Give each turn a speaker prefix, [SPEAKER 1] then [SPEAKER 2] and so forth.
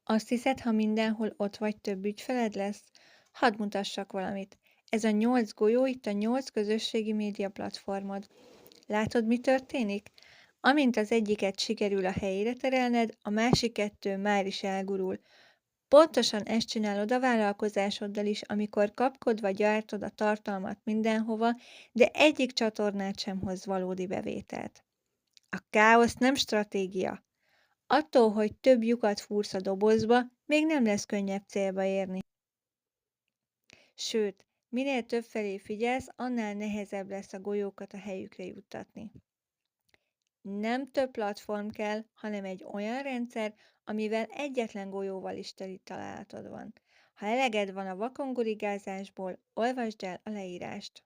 [SPEAKER 1] Azt hiszed, ha mindenhol ott vagy, több ügyfeled lesz? Hadd mutassak valamit. Ez a 8 golyó itt a 8 közösségi média platformod. Látod, mi történik? Amint az egyiket sikerül a helyére terelned, a másik kettő már is elgurul. Pontosan ezt csinálod a vállalkozásoddal is, amikor kapkodva gyártod a tartalmat mindenhova, de egyik csatornát sem hoz valódi bevételt. A káosz nem stratégia. Attól, hogy több lyukat fúrsz a dobozba, még nem lesz könnyebb célba érni. Sőt, minél több felé figyelsz, annál nehezebb lesz a golyókat a helyükre juttatni. Nem több platform kell, hanem egy olyan rendszer, amivel egyetlen golyóval is teli találatod van. Ha eleged van a vakongurigázásból, olvasd el a leírást.